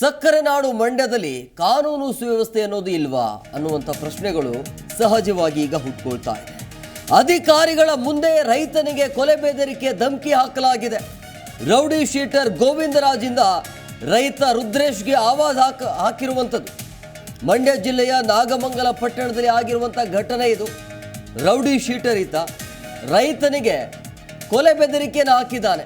ಸಕ್ಕರೆ ನಾಡು ಮಂಡ್ಯದಲ್ಲಿ ಕಾನೂನು ಸುವ್ಯವಸ್ಥೆ ಅನ್ನೋದು ಇಲ್ವಾ ಅನ್ನುವಂಥ ಪ್ರಶ್ನೆಗಳು ಸಹಜವಾಗಿ ಈಗ ಹುಟ್ಟುಕೊಳ್ತಾ ಇದೆ. ಅಧಿಕಾರಿಗಳ ಮುಂದೆ ರೈತನಿಗೆ ಕೊಲೆ ಬೆದರಿಕೆ ಧಮಕಿ ಹಾಕಲಾಗಿದೆ. ರೌಡಿ ಶೀಟರ್ ಗೋವಿಂದರಾಜಿಂದ ರೈತ ರುದ್ರೇಶ್ಗೆ ಆವಾಜ್ ಹಾಕಿರುವಂಥದ್ದು. ಮಂಡ್ಯ ಜಿಲ್ಲೆಯ ನಾಗಮಂಗಲ ಪಟ್ಟಣದಲ್ಲಿ ಆಗಿರುವಂಥ ಘಟನೆ ಇದು. ರೌಡಿ ಶೀಟರ್ ಈತ ರೈತನಿಗೆ ಕೊಲೆ ಬೆದರಿಕೆಯನ್ನು ಹಾಕಿದ್ದಾನೆ.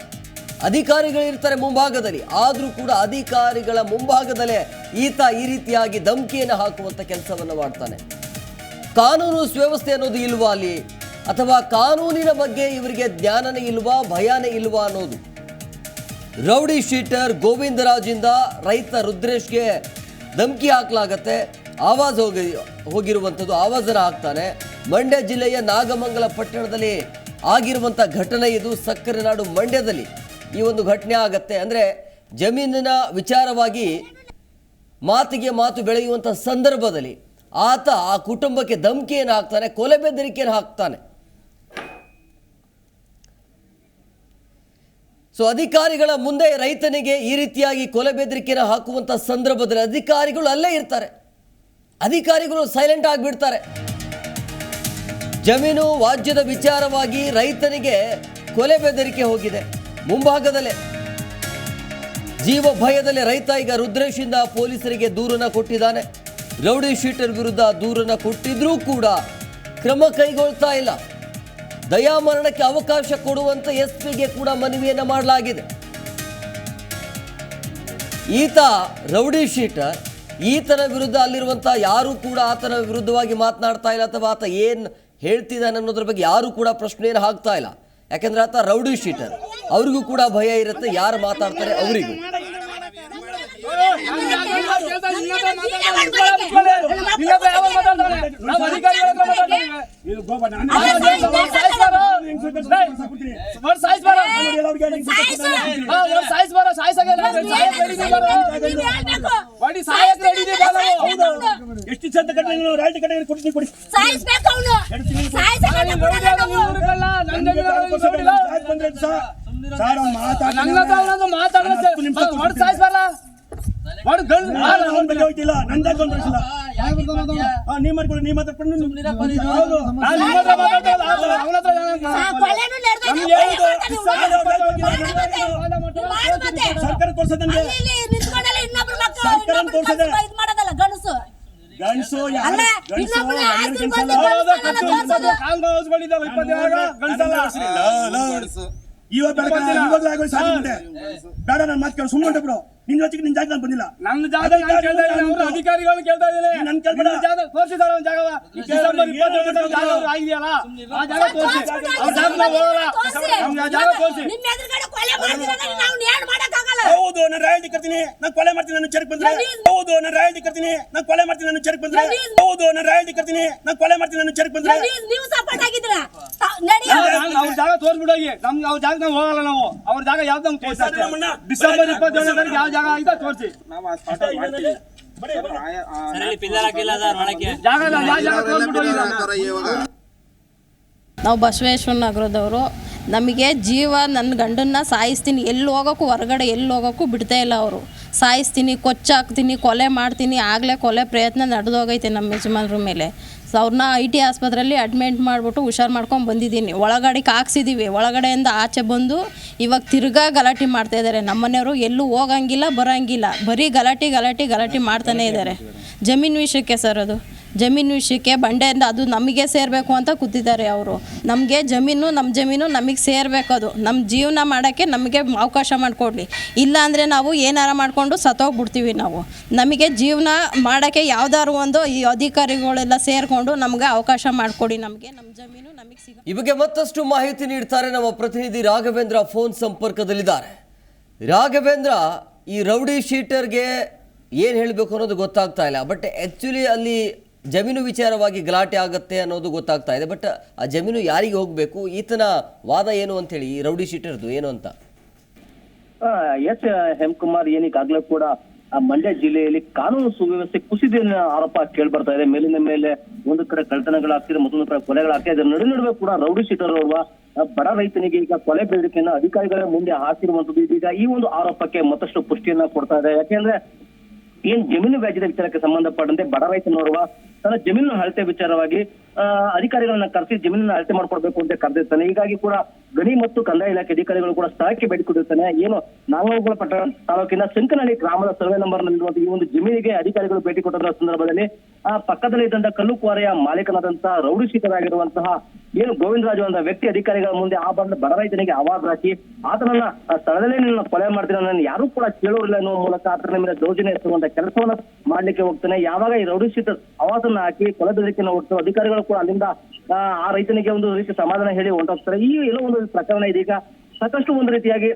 ಅಧಿಕಾರಿಗಳಿರ್ತಾರೆ ಮುಂಭಾಗದಲ್ಲಿ, ಆದರೂ ಕೂಡ ಅಧಿಕಾರಿಗಳ ಮುಂಭಾಗದಲ್ಲೇ ಈತ ಈ ರೀತಿಯಾಗಿ ಧಮಕಿಯನ್ನು ಹಾಕುವಂಥ ಕೆಲಸವನ್ನು ಮಾಡ್ತಾನೆ. ಕಾನೂನು ಸುವ್ಯವಸ್ಥೆ ಅನ್ನೋದು ಇಲ್ವಾ ಅಲ್ಲಿ, ಅಥವಾ ಕಾನೂನಿನ ಬಗ್ಗೆ ಇವರಿಗೆ ಜ್ಞಾನನೇ ಇಲ್ವಾ, ಭಯನೇ ಇಲ್ವಾ ಅನ್ನೋದು. ರೌಡಿ ಶೀಟರ್ ಗೋವಿಂದರಾಜಿಂದ ರೈತ ರುದ್ರೇಶ್ಗೆ ಧಮಕಿ ಹಾಕಲಾಗತ್ತೆ. ಆವಾಜ್ ಹೋಗಿರುವಂಥದ್ದು, ಆವಾಜನ್ನು ಹಾಕ್ತಾನೆ. ಮಂಡ್ಯ ಜಿಲ್ಲೆಯ ನಾಗಮಂಗಲ ಪಟ್ಟಣದಲ್ಲಿ ಆಗಿರುವಂಥ ಘಟನೆ ಇದು. ಸಕ್ಕರೆ ನಾಡು ಮಂಡ್ಯದಲ್ಲಿ ಈ ಒಂದು ಘಟನೆ ಆಗತ್ತೆ. ಅಂದರೆ ಜಮೀನಿನ ವಿಚಾರವಾಗಿ ಮಾತಿಗೆ ಮಾತು ಬೆಳೆಯುವಂಥ ಸಂದರ್ಭದಲ್ಲಿ ಆತ ಆ ಕುಟುಂಬಕ್ಕೆ ಧಮಕಿಯನ್ನು ಹಾಕ್ತಾನೆ, ಕೊಲೆ ಬೆದರಿಕೆಯನ್ನು ಹಾಕ್ತಾನೆ. ಸೊ ಅಧಿಕಾರಿಗಳ ಮುಂದೆ ರೈತನಿಗೆ ಈ ರೀತಿಯಾಗಿ ಕೊಲೆ ಬೆದರಿಕೆಯನ್ನು ಹಾಕುವಂಥ ಸಂದರ್ಭದಲ್ಲಿ ಅಧಿಕಾರಿಗಳು ಅಲ್ಲೇ ಇರ್ತಾರೆ. ಅಧಿಕಾರಿಗಳು ಸೈಲೆಂಟ್ ಆಗಿಬಿಡ್ತಾರೆ. ಜಮೀನು ವಾಜ್ಯದ ವಿಚಾರವಾಗಿ ರೈತನಿಗೆ ಕೊಲೆ ಬೆದರಿಕೆ ಹೋಗಿದೆ ಮುಂಭಾಗದಲ್ಲೇ. ಜೀವ ಭಯದಲ್ಲಿ ರೈತ ಈಗ ರುದ್ರೇಶಿಂದ ಪೊಲೀಸರಿಗೆ ದೂರನ್ನು ಕೊಟ್ಟಿದ್ದಾನೆ. ರೌಡಿ ಶೀಟರ್ ವಿರುದ್ಧ ದೂರನ್ನು ಕೊಟ್ಟಿದ್ರೂ ಕೂಡ ಕ್ರಮ ಕೈಗೊಳ್ತಾ ಇಲ್ಲ. ದಯಾಮರಣಕ್ಕೆ ಅವಕಾಶ ಕೊಡುವಂತ ಎಸ್ಪಿಗೆ ಕೂಡ ಮನವಿಯನ್ನು ಮಾಡಲಾಗಿದೆ. ಈತ ರೌಡಿ ಶೀಟರ್, ಈತನ ವಿರುದ್ಧ ಅಲ್ಲಿರುವಂಥ ಯಾರೂ ಕೂಡ ಆತನ ವಿರುದ್ಧವಾಗಿ ಮಾತನಾಡ್ತಾ ಇಲ್ಲ, ಅಥವಾ ಆತ ಏನು ಹೇಳ್ತಿದ್ದಾನೆ ಅನ್ನೋದ್ರ ಬಗ್ಗೆ ಯಾರೂ ಕೂಡ ಪ್ರಶ್ನೆಯನ್ನು ಹಾಕ್ತಾ ಇಲ್ಲ. ಯಾಕೆಂದ್ರೆ ಆತ ರೌಡಿ ಶೀಟರ್, ಅವ್ರಿಗೂ ಕೂಡ ಭಯ ಇರುತ್ತೆ, ಯಾರು ಮಾತಾಡ್ತಾರೆ ಅವರಿಗೂ. ಎಷ್ಟು ಚಂದ ಕೊಡಿ ಗಂಡಸು ಬೇಡ ನನ್ನ ಮಾತು ಕೇಳ ಸುಮ್ಮನೆ ಬಿಡು. ನಿನ್ ಜೊತೆಗೆ ನಿನ್ ಜಾಗ ನಾನು ಬಂದಿಲ್ಲ. ನನ್ನ ಜಾಗ ಅಧಿಕಾರಿಗಳು ಕೇಳ್ತಾ ಇದ್ದೀನಿ. ನನ್ ಕೇಳ್ಬೇಡ. ತೋರಿಸಿದಾರ ಒಂದು ಜಾಗ ಆಗಿದೆಯಲ್ಲ, ಆ ಜಾಗ ತೋರಿಸಿ. ಅವ್ರ ಜಾಗ ನಾವು ಹೋಗಲ್ಲ, ನಮ್ಗೆ ಆ ಜಾಗ ತೋರಿಸಿ. ಹೌದು, ನಾನು ರಾಯಲ್ಟಿ ಕರ್ತೀನಿ, ನಾನು ಕೊಲೆ ಮಾಡ್ತೀನಿ, ನಾನು ಚೆರಕ್ ಬಂದ್ರೆ. ಹೌದು, ನಾನು ರಾಯಲ್ಟಿ ಕರ್ತೀನಿ, ನಾನು ಕೊಲೆ ಮಾಡ್ತೀನಿ, ನಾನು ಚೆರಕ್ ಬಂದ್ರೆ. ಹೌದು, ನಾನು ರಾಯಲ್ಟಿ ಕರ್ತೀನಿ, ನಾನು ಕೊಲೆ ಮಾಡ್ತೀನಿ, ನಾನು ಚೆರಕ್ ಬಂದ್ರೆ. ಅವ್ರ ಜಾಗ ತೋರಿಸ್ಬಿಡೋಗಿ, ನಮ್ಗೆ ಅವ್ರ ಜಾಗ ನಾವು ಹೋಗಲ್ಲ. ನಾವು ಅವ್ರ ಜಾಗ ಯಾವ್ದು ನಮ್ಗೆ ತೋರಿಸಿ. ಡಿಸೆಂಬರ್ 27 ಯಾವ ಜಾಗ ಆಗಿದೆ ತೋರಿಸಿ. ನಾವು ಬಸವೇಶ್ವರ ನಗರದವರು. ನಮಗೆ ಜೀವ, ನನ್ನ ಗಂಡನ್ನ ಸಾಯಿಸ್ತೀನಿ, ಎಲ್ಲಿ ಹೋಗೋಕ್ಕೂ ಹೊರಗಡೆ ಎಲ್ಲಿ ಹೋಗೋಕ್ಕೂ ಬಿಡ್ತಾ ಇಲ್ಲ ಅವರು. ಸಾಯಿಸ್ತೀನಿ, ಕೊಚ್ಚಾಕ್ತೀನಿ, ಕೊಲೆ ಮಾಡ್ತೀನಿ. ಆಗಲೇ ಕೊಲೆ ಪ್ರಯತ್ನ ನಡೆದೋಗೈತೆ ನಮ್ಮ ಯಜಮಾನ್ರ ಮೇಲೆ. ಸೊ ಅವ್ರನ್ನ IT ಆಸ್ಪತ್ರೆಯಲ್ಲಿ ಅಡ್ಮಿಟ್ ಮಾಡಿಬಿಟ್ಟು ಹುಷಾರು ಮಾಡ್ಕೊಂಡು ಬಂದಿದ್ದೀನಿ. ಒಳಗಡೆಗೆ ಹಾಕ್ಸಿದ್ದೀವಿ. ಒಳಗಡೆಯಿಂದ ಆಚೆ ಬಂದು ಇವಾಗ ತಿರ್ಗಾ ಗಲಾಟೆ ಮಾಡ್ತಾಯಿದ್ದಾರೆ. ನಮ್ಮನೆಯವರು ಎಲ್ಲೂ ಹೋಗಂಗಿಲ್ಲ, ಬರೋಂಗಿಲ್ಲ, ಬರೀ ಗಲಾಟೆ ಮಾಡ್ತಾನೆ ಇದ್ದಾರೆ. ಜಮೀನು ವಿಷಯಕ್ಕೆ ಸರ್, ಅದು ಜಮೀನು ವಿಷಯಕ್ಕೆ ಬಂಡೆಯಿಂದ ಅದು ನಮಗೆ ಸೇರಬೇಕು ಅಂತ ಕೂತಿದ್ದಾರೆ ಅವರು. ನಮಗೆ ನಮ್ಮ ಜಮೀನು ನಮಗೆ ಸೇರಬೇಕು. ಅದು ನಮ್ಮ ಜೀವನ ಮಾಡೋಕ್ಕೆ ನಮಗೆ ಅವಕಾಶ ಮಾಡಿಕೊಡ್ಲಿ. ಇಲ್ಲ ಅಂದರೆ ನಾವು ಏನಾರ ಮಾಡಿಕೊಂಡು ಸತ್ತೋಗ್ಬಿಡ್ತೀವಿ. ನಾವು ನಮಗೆ ಜೀವನ ಮಾಡೋಕ್ಕೆ ಯಾವ್ದಾದ್ರು ಒಂದು ಈ ಅಧಿಕಾರಿಗಳೆಲ್ಲ ಸೇರಿಕೊಂಡು ನಮಗೆ ಅವಕಾಶ ಮಾಡಿಕೊಡಿ. ನಮಗೆ ನಮ್ಮ ಜಮೀನು ನಮಗೆ ಸಿಗ. ಈ ಬಗ್ಗೆ ಮತ್ತಷ್ಟು ಮಾಹಿತಿ ನೀಡ್ತಾರೆ ನಮ್ಮ ಪ್ರತಿನಿಧಿ ರಾಘವೇಂದ್ರ ಫೋನ್ ಸಂಪರ್ಕದಲ್ಲಿದ್ದಾರೆ. ರಾಘವೇಂದ್ರ, ಈ ರೌಡಿ ಶೀಟರ್ಗೆ ಏನು ಹೇಳಬೇಕು ಅನ್ನೋದು ಗೊತ್ತಾಗ್ತಾ ಇಲ್ಲ. ಬಟ್ ಆ್ಯಕ್ಚುಲಿ ಅಲ್ಲಿ ಜಮೀನು ವಿಚಾರವಾಗಿ ಗಲಾಟೆ ಆಗುತ್ತೆ ಅನ್ನೋದು ಗೊತ್ತಾಗ್ತಾ ಇದೆ. ಬಟ್ ಆ ಜಮೀನು ಯಾರಿಗೆ ಹೋಗಬೇಕು, ಈತನ ವಾದ ಏನು ಅಂತೇಳಿ, ಈ ರೌಡಿ ಶೀಟರ್ದು ಏನು ಅಂತ? ಎಸ್ ಹೇಮಕುಮಾರ್, ಏನೀಗಾಗಲೇ ಕೂಡ ಮಂಡ್ಯ ಜಿಲ್ಲೆಯಲ್ಲಿ ಕಾನೂನು ಸುವ್ಯವಸ್ಥೆ ಕುಸಿದ ಆರೋಪ ಕೇಳಿ ಬರ್ತಾ ಇದೆ. ಮೇಲಿನ ಮೇಲೆ ಒಂದು ಕಡೆ ಕಳ್ಳತನಗಳಾಗ್ತಿದೆ, ಮತ್ತೊಂದು ಕಡೆ ಕೊಲೆಗಳಾಗ್ತಾ ಇದೆ. ನಡುವೆ ಕೂಡ ರೌಡಿ ಶೀಟರ್ ಓರ್ವ ಬಡ ರೈತನಿಗೆ ಈಗ ಕೊಲೆ ಬೇಡಿಕೆಯನ್ನ ಅಧಿಕಾರಿಗಳ ಮುಂದೆ ಹಾಕಿರುವಂತದ್ದು ಇದೀಗ ಈ ಒಂದು ಆರೋಪಕ್ಕೆ ಮತ್ತಷ್ಟು ಪುಷ್ಟಿಯನ್ನ ಕೊಡ್ತಾ ಇದೆ. ಯಾಕೆಂದ್ರೆ ಏನ್ ಜಮೀನು ವ್ಯಾಜ್ಯದ ವಿಚಾರಕ್ಕೆ ಸಂಬಂಧಪಟ್ಟಂತೆ ಬಡ ರೈತನೋರ್ವ ತನ್ನ ಜಮೀನು ಅಳತೆ ವಿಚಾರವಾಗಿ ಅಧಿಕಾರಿಗಳನ್ನ ಕರೆಸಿ ಜಮೀನನ್ನ ಅಳತೆ ಮಾಡ್ಕೊಡ್ಬೇಕು ಅಂತ ಕರೆದಿರ್ತಾನೆ. ಹೀಗಾಗಿ ಕೂಡ ಗಣಿ ಮತ್ತು ಕಂದಾಯ ಇಲಾಖೆ ಅಧಿಕಾರಿಗಳು ಕೂಡ ಸ್ಥಳಕ್ಕೆ ಭೇಟಿ ಕೊಟ್ಟಿರ್ತಾನೆ. ಏನು ನಾಗಮಂಗಲ ಪಟ್ಟಣ ತಾಲೂಕಿನ ಸಂಕನಹಳ್ಳಿ ಗ್ರಾಮದ ಸರ್ವೆ ನಂಬರ್ ನಲ್ಲಿರುವಂತಹ ಈ ಒಂದು ಜಮೀನಿಗೆ ಅಧಿಕಾರಿಗಳು ಭೇಟಿ ಕೊಟ್ಟಿರುವ ಸಂದರ್ಭದಲ್ಲಿ ಆ ಪಕ್ಕದಲ್ಲಿ ಇದ್ದಂತಹ ಕಲ್ಲು ಕ್ವಾರೆಯ ಮಾಲೀಕನಾದಂತಹ ರೌಡಿ ಶೀಟರಾಗಿರುವಂತಹ ಏನು ಗೋವಿಂದರಾಜು ಅಂತ ವ್ಯಕ್ತಿ ಅಧಿಕಾರಿಗಳ ಮುಂದೆ ಆ ಬಂದ ಬಡ ರೈತನಿಗೆ ಆವಾಜ್ ಹಾಕಿ ಆತನನ್ನ ಸ್ಥಳದಲ್ಲೇ ನಿನ್ನ ಕೊಲೆ ಮಾಡ್ತೀನಿ, ನನ್ನ ಯಾರು ಕೂಡ ಕೇಳೋರಿಲ್ಲ ಅನ್ನುವ ಮೂಲಕ ಆತನ ಮೇಲೆ ದೌರ್ಜನ್ಯ ಎತ್ತುವಂತ ಕೆಲಸವನ್ನ ಮಾಡ್ಲಿಕ್ಕೆ ಹೋಗ್ತಾನೆ. ಯಾವಾಗ ಈ ರೌಡಿ ಶೀಟರ್ ಆವಾಜನ್ನ ಹಾಕಿ ಕೊಲೆ ಬೆದರಿಕೆಯನ್ನು ಹೊರತು ಅಧಿಕಾರಿಗಳು ಕೂಡ ಅಲ್ಲಿಂದ ಆ ರೈತನಿಗೆ ಒಂದು ರೀತಿ ಸಮಾಧಾನ ಹೇಳಿ ಹೊಂಟೋಗ್ತಾರೆ. ಈ ಎಲ್ಲೋ ಒಂದು ಪ್ರಕರಣ ಇದೀಗ ಸಾಕಷ್ಟು ಒಂದು ರೀತಿಯಾಗಿ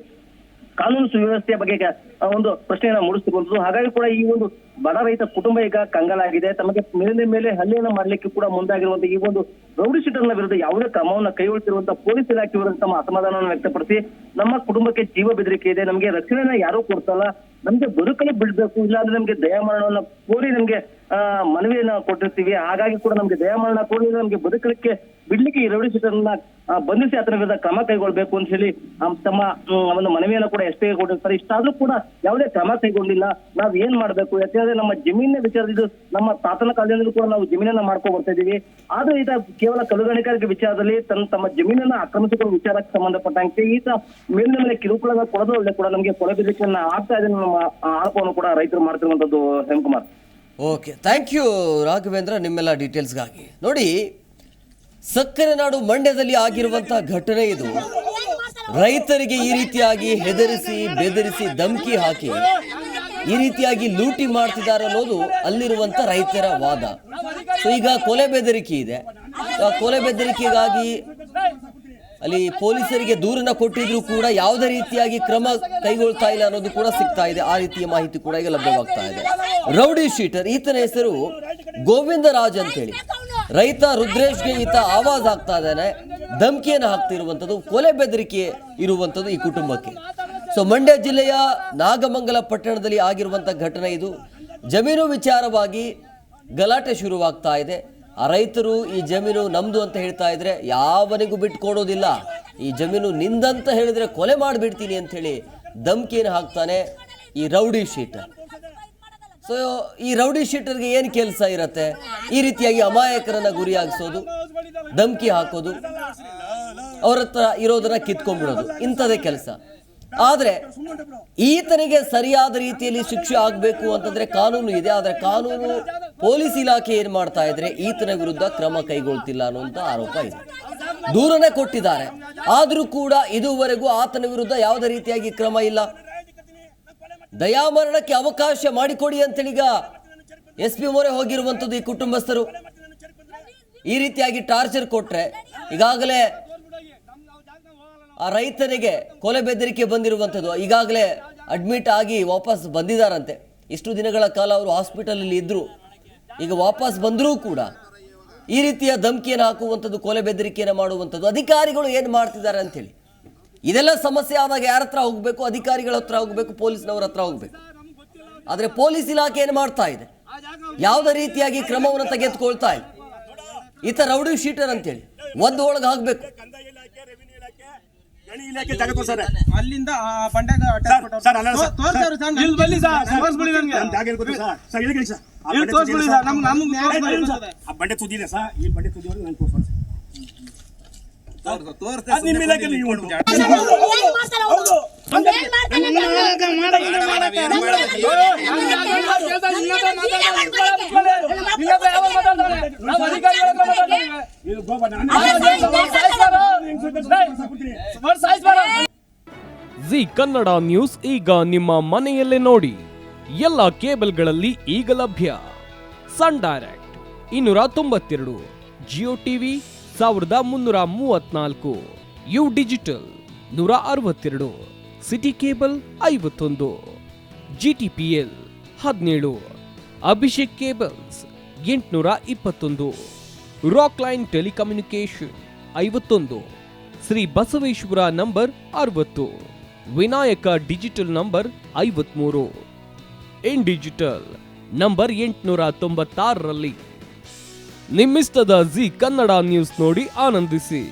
ಕಾನೂನು ಸುವ್ಯವಸ್ಥೆಯ ಬಗ್ಗೆ ಒಂದು ಪ್ರಶ್ನೆಯನ್ನ ಮೂಡಿಸಿರುವಂತದ್ದು. ಹಾಗಾಗಿ ಕೂಡ ಈ ಒಂದು ಬಡ ರೈತ ಕುಟುಂಬ ಈಗ ಕಂಗಾಲಾಗಿದೆ. ತಮಗೆ ಮೇಲಿನ ಮೇಲೆ ಹಲ್ಲೆಯನ್ನ ಮಾಡ್ಲಿಕ್ಕೆ ಕೂಡ ಮುಂದಾಗಿರುವಂತಹ ಈ ಒಂದು ರೌಡಿ ಶೀಟರ್ನ ವಿರುದ್ಧ ಯಾವುದೇ ಕ್ರಮವನ್ನ ಕೈಗೊಳ್ತಿರುವಂತಹ ಪೊಲೀಸ್ ಇಲಾಖೆ ವಿರುದ್ಧ ತಮ್ಮ ಅಸಮಾಧಾನವನ್ನು ವ್ಯಕ್ತಪಡಿಸಿ ನಮ್ಮ ಕುಟುಂಬಕ್ಕೆ ಜೀವ ಬೆದರಿಕೆ ಇದೆ, ನಮಗೆ ರಕ್ಷಣೆನ ಯಾರೂ ಕೊಡ್ತಲ್ಲ, ನಮ್ಗೆ ಬದುಕಲು ಬಿಡ್ಬೇಕು, ಇಲ್ಲಾಂದ್ರೆ ನಮ್ಗೆ ದಯಾಮರಣವನ್ನ ಕೋರಿ ನಮ್ಗೆ ಮನವಿಯನ್ನ ಕೊಟ್ಟಿರ್ತೀವಿ, ಹಾಗಾಗಿ ಕೂಡ ನಮ್ಗೆ ದಯಾಮರಣ ಕೋರಿ ನಮ್ಗೆ ಬದುಕಲಿಕ್ಕೆ ಬಿಡ್ಲಿಕ್ಕೆ ಈ ರೌಡಿ ಶೀಟರ್ನ ಬಂಧಿಸಿ ಆತನ ವಿರುದ್ಧ ಕ್ರಮ ಕೈಗೊಳ್ಬೇಕು ಅಂತ ಹೇಳಿ ತಮ್ಮ ಒಂದು ಮನವಿಯನ್ನ ಕೂಡ ಎಸ್ ಪಿಗೆ ಕೊಟ್ಟಿರ್ತಾರೆ. ಇಷ್ಟಾದ್ರೂ ಕೂಡ ಯಾವುದೇ ಕ್ರಮ ಕೈಗೊಂಡಿಲ್ಲ. ನಾವ್ ಏನ್ ಮಾಡ್ಬೇಕು? ಯಾಕಂದ್ರೆ ನಮ್ಮ ಜಮೀನಿನ ವಿಚಾರದಿದ್ದು ನಮ್ಮ ತಾತನ ಕಾಲದಿಂದಲೂ ಕೂಡ ನಾವು ಜಮೀನನ್ನ ಮಾಡ್ಕೊಂಡು ಬರ್ತಾ ಇದೀವಿ. ಆದ್ರೂ ಈತ ಕೇವಲ ಕಲ್ಲುಗಣಿಗಾರಿಕೆ ವಿಚಾರದಲ್ಲಿ ತಮ್ಮ ಜಮೀನನ್ನ ಆಕ್ರಮಿಸಿಕೊಳ್ಳುವ ವಿಚಾರಕ್ಕೆ ಸಂಬಂಧಪಟ್ಟಂತೆ ಈತ ಮೇಲಿನ ಮೇಲೆ ಕಿರುಕುಳ ಕೊಡೋದ್ರಲ್ಲೇ ಕೂಡ ನಮಗೆ ಕೊಲೆ ಬೆದರಿಕೆಯನ್ನ ಆಗ್ತಾ ಇದೆ ನಮ್ಮ ಆರೋಪವನ್ನು ಕೂಡ ರೈತರು ಮಾಡ್ತಿರುವಂತದ್ದು. Hemakumar, okay, thank you Raghavendra ನಿಮ್ಮೆಲ್ಲ ಡೀಟೇಲ್ಸ್ಗಾಗಿ. ನೋಡಿ, ಸಕ್ಕರೆ ನಾಡು ಮಂಡ್ಯದಲ್ಲಿ ಆಗಿರುವಂತಹ ಘಟನೆ ಇದು. ರೈತರಿಗೆ ಈ ರೀತಿಯಾಗಿ ಹೆದರಿಸಿ ಬೆದರಿಸಿ ಧಮಕಿ ಹಾಕಿ ಈ ರೀತಿಯಾಗಿ ಲೂಟಿ ಮಾಡ್ತಿದ್ದಾರೆ ಅನ್ನೋದು ಅಲ್ಲಿರುವಂತ ರೈತರ ವಾದ. ಸೊ ಈಗ ಕೊಲೆ ಬೆದರಿಕೆ ಇದೆ. ಕೊಲೆ ಬೆದರಿಕೆಗಾಗಿ ಅಲ್ಲಿ ಪೊಲೀಸರಿಗೆ ದೂರನ್ನ ಕೊಟ್ಟಿದ್ರು ಕೂಡ ಯಾವುದೇ ರೀತಿಯಾಗಿ ಕ್ರಮ ಕೈಗೊಳ್ತಾ ಇಲ್ಲ ಅನ್ನೋದು ಕೂಡ ಸಿಗ್ತಾ ಇದೆ. ಆ ರೀತಿಯ ಮಾಹಿತಿ ಕೂಡ ಈಗ ಲಭ್ಯವಾಗ್ತಾ ಇದೆ. ರೌಡಿ ಶೀಟರ್, ಈತನ ಹೆಸರು ಗೋವಿಂದರಾಜ್ ಅಂತೇಳಿ. ರೈತ ರುದ್ರೇಶ್ಗೆ ಈತ ಆವಾಜ್ ಆಗ್ತಾ ಇದ್ದಾನೆ, ಧಮಕಿಯನ್ನು ಹಾಕ್ತಿರುವಂಥದ್ದು, ಕೊಲೆ ಬೆದರಿಕೆ ಇರುವಂಥದ್ದು ಈ ಕುಟುಂಬಕ್ಕೆ. ಸೊ ಮಂಡ್ಯ ಜಿಲ್ಲೆಯ ನಾಗಮಂಗಲ ಪಟ್ಟಣದಲ್ಲಿ ಆಗಿರುವಂಥ ಘಟನೆ ಇದು. ಜಮೀನು ವಿಚಾರವಾಗಿ ಗಲಾಟೆ ಶುರುವಾಗ್ತಾ ಇದೆ. ಆ ರೈತರು ಈ ಜಮೀನು ನಮ್ದು ಅಂತ ಹೇಳ್ತಾ ಇದ್ರೆ ಯಾವನಿಗೂ ಬಿಟ್ಕೊಡೋದಿಲ್ಲ, ಈ ಜಮೀನು ನಿಂದಂತ ಹೇಳಿದ್ರೆ ಕೊಲೆ ಮಾಡಿಬಿಡ್ತೀನಿ ಅಂತ ಹೇಳಿ ಧಮಕಿಯನ್ನು ಹಾಕ್ತಾನೆ ಈ ರೌಡಿ ಶೀಟರ್. ಸೊ ಈ ರೌಡಿ ಶೀಟರ್ಗೆ ಏನು ಕೆಲಸ ಇರತ್ತೆ? ಈ ರೀತಿಯಾಗಿ ಅಮಾಯಕರನ್ನ ಗುರಿಯಾಗಿಸೋದು, ಧಮಕಿ ಹಾಕೋದು, ಅವ್ರ ಹತ್ರ ಇರೋದನ್ನ ಕಿತ್ಕೊಂಡ್ಬಿಡೋದು, ಇಂಥದೇ ಕೆಲಸ. ಆದ್ರೆ ಈತನಿಗೆ ಸರಿಯಾದ ರೀತಿಯಲ್ಲಿ ಶಿಕ್ಷೆ ಆಗಬೇಕು ಅಂತಂದ್ರೆ ಕಾನೂನು ಇದೆ. ಆದ್ರೆ ಕಾನೂನು ಪೊಲೀಸ್ ಇಲಾಖೆ ಏನ್ ಮಾಡ್ತಾ ಇದ್ರೆ ಈತನ ವಿರುದ್ಧ ಕ್ರಮ ಕೈಗೊಳ್ತಿಲ್ಲ ಅನ್ನುವಂತ ಆರೋಪ ಇದೆ. ದೂರನೇ ಕೊಟ್ಟಿದ್ದಾರೆ, ಆದ್ರೂ ಕೂಡ ಇದುವರೆಗೂ ಆತನ ವಿರುದ್ಧ ಯಾವುದೇ ರೀತಿಯಾಗಿ ಕ್ರಮ ಇಲ್ಲ. ದಯಾಮರಣಕ್ಕೆ ಅವಕಾಶ ಮಾಡಿಕೊಡಿ ಅಂತೇಳಿ ಈಗ ಎಸ್ ಪಿ ಮೊರೆ ಹೋಗಿರುವಂಥದ್ದು ಈ ಕುಟುಂಬಸ್ಥರು. ಈ ರೀತಿಯಾಗಿ ಟಾರ್ಚರ್ ಕೊಟ್ರೆ ಈಗಾಗಲೇ ಆ ರೈತನಿಗೆ ಕೊಲೆ ಬೆದರಿಕೆ ಬಂದಿರುವಂಥದ್ದು, ಈಗಾಗಲೇ ಅಡ್ಮಿಟ್ ಆಗಿ ವಾಪಸ್ ಬಂದಿದ್ದಾರಂತೆ. ಇಷ್ಟು ದಿನಗಳ ಕಾಲ ಅವರು ಹಾಸ್ಪಿಟಲಲ್ಲಿ ಇದ್ದರು, ಈಗ ವಾಪಸ್ ಬಂದರೂ ಕೂಡ ಈ ರೀತಿಯ ಧಮಕಿಯನ್ನು ಹಾಕುವಂಥದ್ದು, ಕೊಲೆ ಬೆದರಿಕೆಯನ್ನು ಮಾಡುವಂಥದ್ದು. ಅಧಿಕಾರಿಗಳು ಏನು ಮಾಡ್ತಿದ್ದಾರೆ ಅಂಥೇಳಿ ಇದೆಲ್ಲ ಸಮಸ್ಯೆ ಆದಾಗ ಯಾರ ಹತ್ರ ಹೋಗಬೇಕು? ಅಧಿಕಾರಿಗಳ ಹತ್ರ ಹೋಗಬೇಕು, ಪೊಲೀಸ್ನವ್ರ ಹತ್ರ ಹೋಗಬೇಕು. ಆದರೆ ಪೊಲೀಸ್ ಇಲಾಖೆ ಏನು ಮಾಡ್ತಾ ಇದೆ? ಯಾವುದೇ ರೀತಿಯಾಗಿ ಕ್ರಮವನ್ನು ತೆಗೆದುಕೊಳ್ತಾ ಇಲ್ಲ. ಈತ ರೌಡಿ ಶೀಟರ್ ಅಂತೇಳಿ ಒಂದು ಒಳಗೆ ಹಾಕಬೇಕು. ಅಲ್ಲಿಂದ ಬಂಡೆಗೆ ಬಂಡೆ ತುದಿದೆ ಸರ್, ಈ ಬಂಡೆ ತುದಿವರೆಗೆ ನಾನು ತೋರಿಸ್ತೀನಿ. ಜಿ ಕನ್ನಡ ನ್ಯೂಸ್ ಈಗ ನಿಮ್ಮ ಮನೆಯಲ್ಲೇ ನೋಡಿ. ಎಲ್ಲ ಕೇಬಲ್ಗಳಲ್ಲಿ ಈಗ ಲಭ್ಯ. Sun Direct 292, Jio TV 1334, U Digital 162, City Cable 51, GTPL 17, Abhishek cables 821, Rockline telecommunication 51, Shri Basaveshwara number 60, Vinayaka digital number 53, in digital number 896ರಲ್ಲಿ. ನಿಮ್ಮಿಸ್ತದ ಜಿ ಕನ್ನಡ ನ್ಯೂಸ್ ನೋಡಿ ಆನಂದಿಸಿ.